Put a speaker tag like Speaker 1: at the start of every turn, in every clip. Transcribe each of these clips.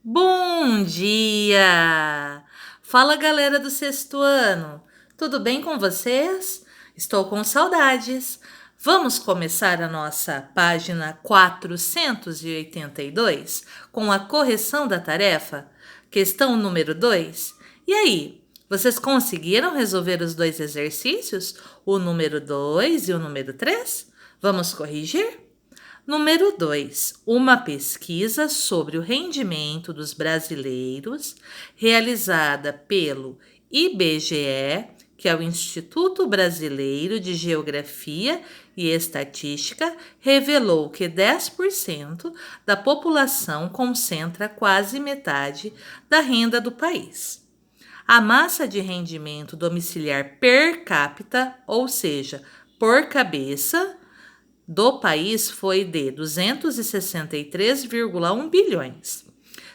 Speaker 1: Bom dia! Fala, galera do sexto ano, tudo bem com vocês? Estou com saudades. Vamos começar a nossa página 482 com a correção da tarefa? Questão número 2. E aí, vocês conseguiram resolver os dois exercícios? O número 2 e o número 3? Vamos corrigir? Número 2. Uma pesquisa sobre o rendimento dos brasileiros, realizada pelo IBGE, que é o Instituto Brasileiro de Geografia e Estatística, revelou que 10% da população concentra quase metade da renda do país. A massa de rendimento domiciliar per capita, ou seja, por cabeça, do país foi de 263,1 bilhões.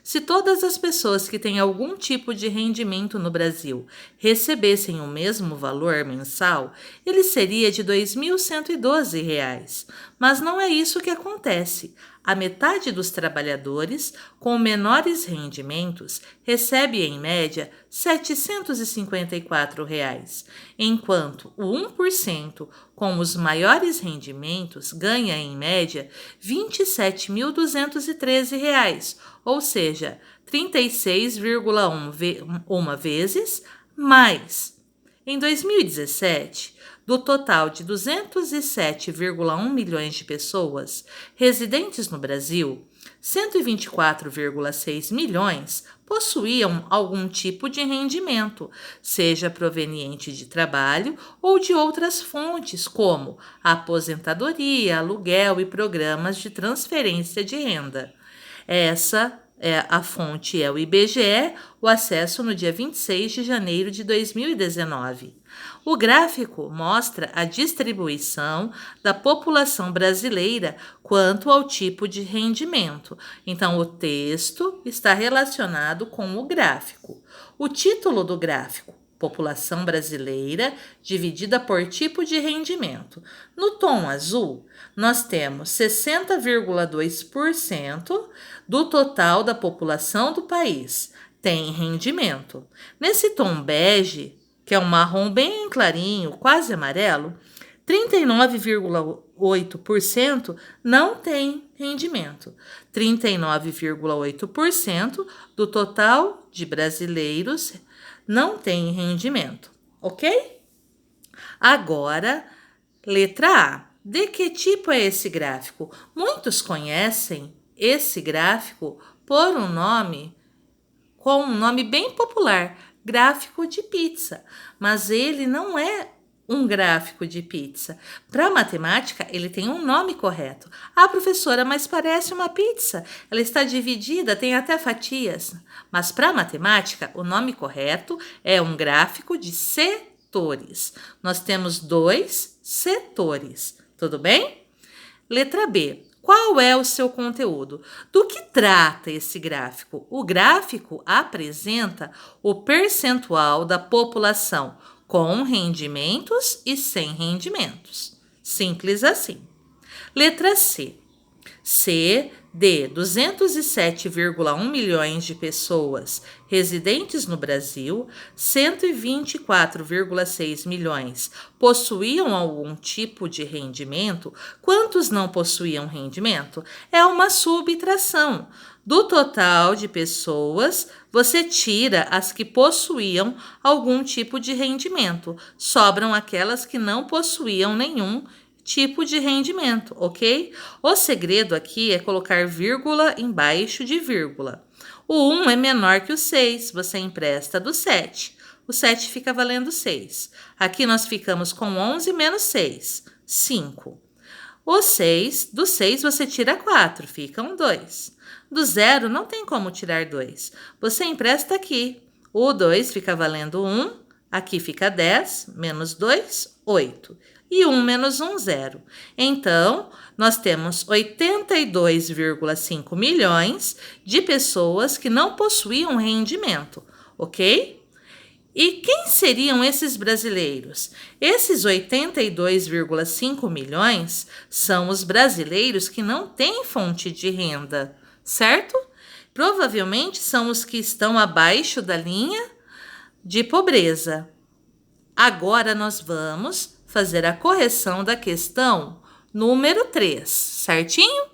Speaker 1: Se todas as pessoas que têm algum tipo de rendimento no Brasil recebessem o mesmo valor mensal, ele seria de R$ 2.112. Mas não é isso que acontece. A metade dos trabalhadores com menores rendimentos recebe, em média, R$ 754, enquanto o 1% com os maiores rendimentos ganha, em média, R$ 27.213, ou seja, 36,1 vezes mais. Em 2017, do total de 207,1 milhões de pessoas residentes no Brasil, 124,6 milhões possuíam algum tipo de rendimento, seja proveniente de trabalho ou de outras fontes, como aposentadoria, aluguel e programas de transferência de renda. A fonte é o IBGE, o acesso no dia 26 de janeiro de 2019. O gráfico mostra a distribuição da população brasileira quanto ao tipo de rendimento. Então, o texto está relacionado com o gráfico. O título do gráfico: população brasileira dividida por tipo de rendimento. No tom azul, nós temos 60,2% do total da população do país tem rendimento. Nesse tom bege, que é um marrom bem clarinho, quase amarelo, 39,8% não tem rendimento. 39,8% do total de brasileiros não tem rendimento, ok? Agora, letra A. De que tipo é esse gráfico? Muitos conhecem esse gráfico por com um nome bem popular, gráfico de pizza, mas ele não é um gráfico de pizza. Para matemática, ele tem um nome correto. Ah, professora, mas parece uma pizza. Ela está dividida, tem até fatias. Mas para matemática, o nome correto é um gráfico de setores. Nós temos 2 setores. Tudo bem? Letra B. Qual é o seu conteúdo? Do que trata esse gráfico? O gráfico apresenta o percentual da população com rendimentos e sem rendimentos. Simples assim. Letra C. De 207,1 milhões de pessoas residentes no Brasil, 124,6 milhões possuíam algum tipo de rendimento. Quantos não possuíam rendimento? É uma subtração. Do total de pessoas, você tira as que possuíam algum tipo de rendimento. Sobram aquelas que não possuíam nenhum tipo de rendimento, ok? O segredo aqui é colocar vírgula embaixo de vírgula. O 1 é menor que o 6, você empresta do 7. O 7 fica valendo 6. Aqui nós ficamos com 11 menos 6, 5. O 6, do 6 você tira 4, ficam 2. Do 0 não tem como tirar 2. Você empresta aqui. O 2 fica valendo 1, aqui fica 10, menos 2, 8. E 1 menos 1, 0. Então, nós temos 82,5 milhões de pessoas que não possuíam rendimento, ok? E quem seriam esses brasileiros? Esses 82,5 milhões são os brasileiros que não têm fonte de renda, certo? Provavelmente são os que estão abaixo da linha de pobreza. Agora nós vamos fazer a correção da questão número 3, certinho?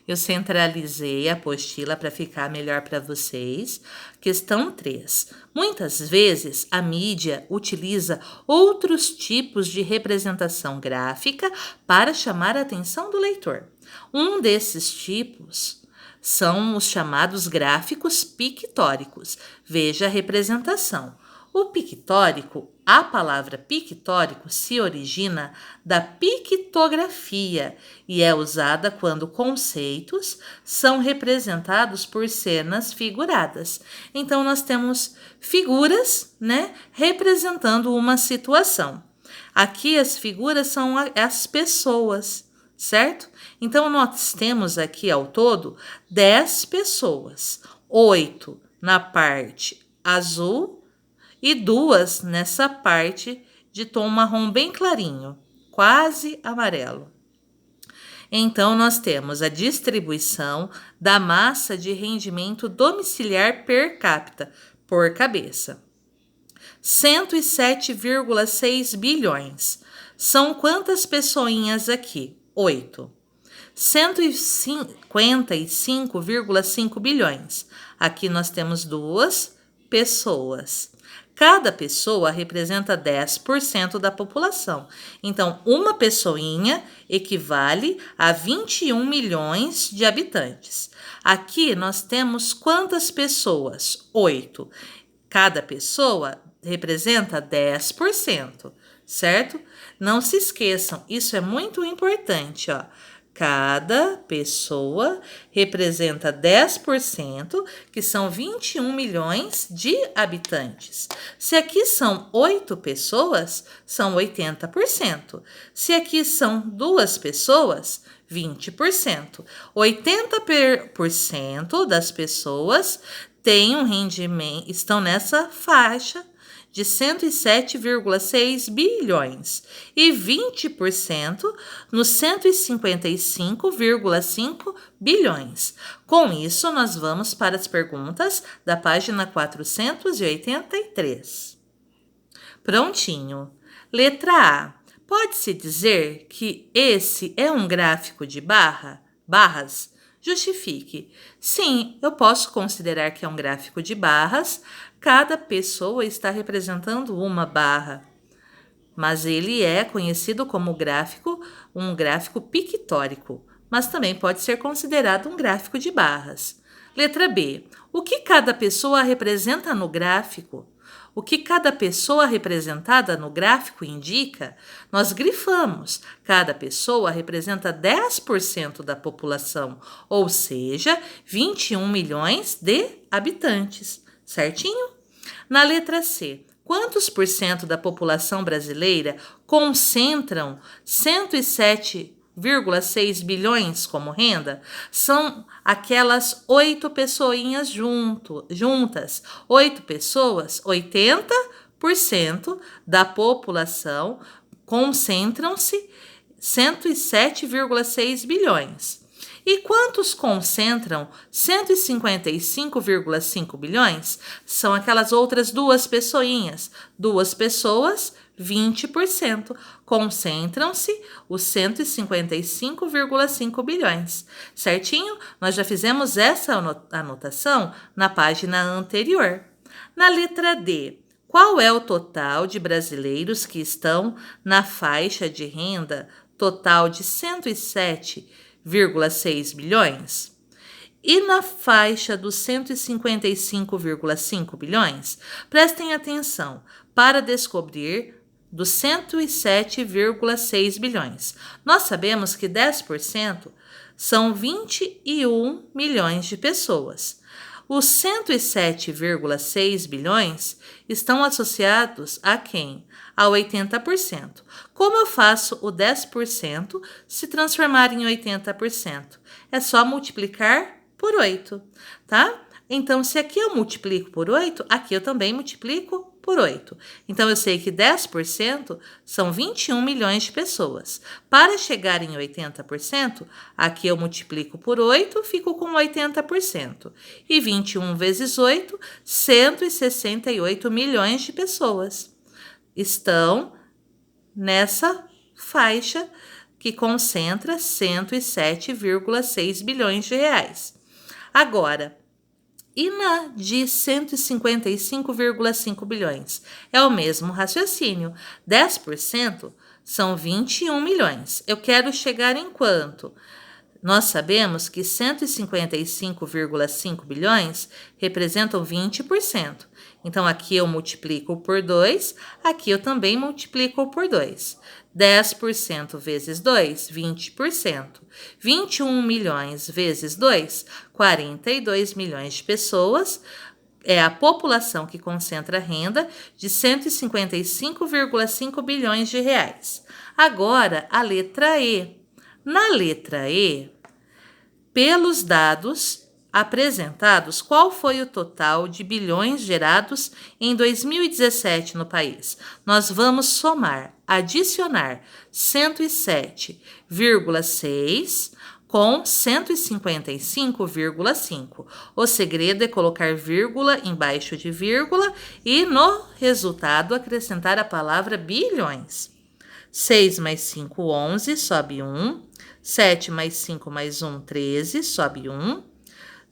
Speaker 1: Eu centralizei a apostila para ficar melhor para vocês. Questão 3. Muitas vezes a mídia utiliza outros tipos de representação gráfica para chamar a atenção do leitor. Um desses tipos são os chamados gráficos pictóricos. Veja a representação. O pictórico, a palavra pictórico se origina da pictografia e é usada quando conceitos são representados por cenas figuradas. Então, nós temos figuras, né, representando uma situação. Aqui as figuras são as pessoas, certo? Então, nós temos aqui ao todo 10 pessoas, 8 na parte azul e 2 nessa parte de tom marrom bem clarinho, quase amarelo. Então, nós temos a distribuição da massa de rendimento domiciliar per capita, por cabeça. 107,6 bilhões. São quantas pessoinhas aqui? 8. 155,5 bilhões. Aqui nós temos 2 pessoas. Cada pessoa representa 10% da população. Então, uma pessoinha equivale a 21 milhões de habitantes. Aqui nós temos quantas pessoas? 8. Cada pessoa representa 10%, certo? Não se esqueçam, isso é muito importante, ó. Cada pessoa representa 10%, que são 21 milhões de habitantes. Se aqui são 8 pessoas, são 80%. Se aqui são 2 pessoas, 20%. 80% das pessoas têm um rendimento, estão nessa faixa de 107,6 bilhões e 20% nos 155,5 bilhões. Com isso, nós vamos para as perguntas da página 483. Prontinho. Letra A. Pode-se dizer que esse é um gráfico de barras? Justifique. Sim, eu posso considerar que é um gráfico de barras. Cada pessoa está representando uma barra, mas ele é conhecido como um gráfico pictórico, mas também pode ser considerado um gráfico de barras. Letra B. O que cada pessoa representa no gráfico? O que cada pessoa representada no gráfico indica? Nós grifamos. Cada pessoa representa 10% da população, ou seja, 21 milhões de habitantes. Certinho? Na letra C, quantos por cento da população brasileira concentram 107,6 bilhões como renda? São aquelas 8 pessoinhas juntas. 8 pessoas, 80% da população concentram-se 107,6 bilhões. E quantos concentram 155,5 bilhões? São aquelas outras 2 pessoinhas. 2 pessoas, 20%. Concentram-se os 155,5 bilhões. Certinho? Nós já fizemos essa anotação na página anterior. Na letra D, qual é o total de brasileiros que estão na faixa de renda total de 107,6 bilhões? E na faixa dos 155,5 bilhões? Prestem atenção para descobrir dos 107,6 bilhões. Nós sabemos que 10% são 21 milhões de pessoas. Os 107,6 bilhões estão associados a quem? A 80%. Como eu faço o 10% se transformar em 80%? É só multiplicar por 8, tá? Então, se aqui eu multiplico por 8, aqui eu também multiplico por 8. Então, eu sei que 10% são 21 milhões de pessoas. Para chegar em 80%, aqui eu multiplico por 8, fico com 80%. E 21 vezes 8, 168 milhões de pessoas estão nessa faixa que concentra 107,6 bilhões de reais. Agora, e na de 155,5 bilhões? É o mesmo raciocínio. 10% são 21 milhões. Eu quero chegar em quanto? Nós sabemos que 155,5 bilhões representam 20%. Então, aqui eu multiplico por 2, aqui eu também multiplico por 2. 10% vezes 2, 20%. 21 milhões vezes 2, 42 milhões de pessoas. É a população que concentra renda de 155,5 bilhões de reais. Agora, a letra E. Na letra E, pelos dados apresentados, qual foi o total de bilhões gerados em 2017 no país? Nós vamos somar, adicionar 107,6 com 155,5. O segredo é colocar vírgula embaixo de vírgula e no resultado acrescentar a palavra bilhões. 6 mais 5, 11, sobe 1. 7 mais 5 mais 1, 13, sobe 1.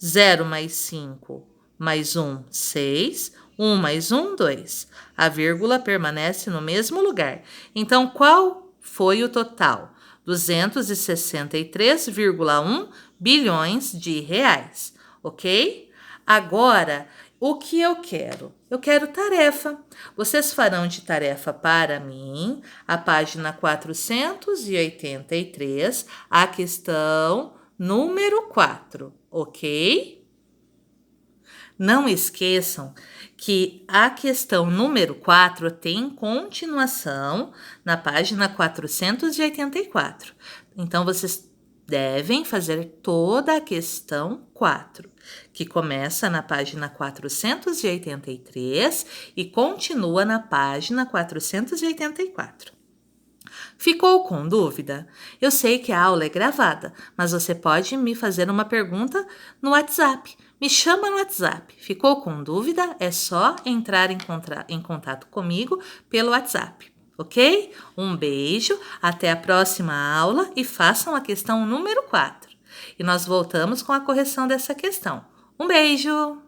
Speaker 1: 0 mais 5 mais 1, 6. 1 mais 1, 2. A vírgula permanece no mesmo lugar. Então, qual foi o total? 263,1 bilhões de reais, ok? Agora, o que eu quero? Eu quero tarefa. Vocês farão de tarefa para mim a página 483, a questão número 4, ok? Não esqueçam que a questão número 4 tem continuação na página 484. Então, vocês devem fazer toda a questão 4, que começa na página 483 e continua na página 484. Ficou com dúvida? Eu sei que a aula é gravada, mas você pode me fazer uma pergunta no WhatsApp. Me chama no WhatsApp. Ficou com dúvida? É só entrar em contato comigo pelo WhatsApp, ok? Um beijo, até a próxima aula e façam a questão número 4. E nós voltamos com a correção dessa questão. Um beijo!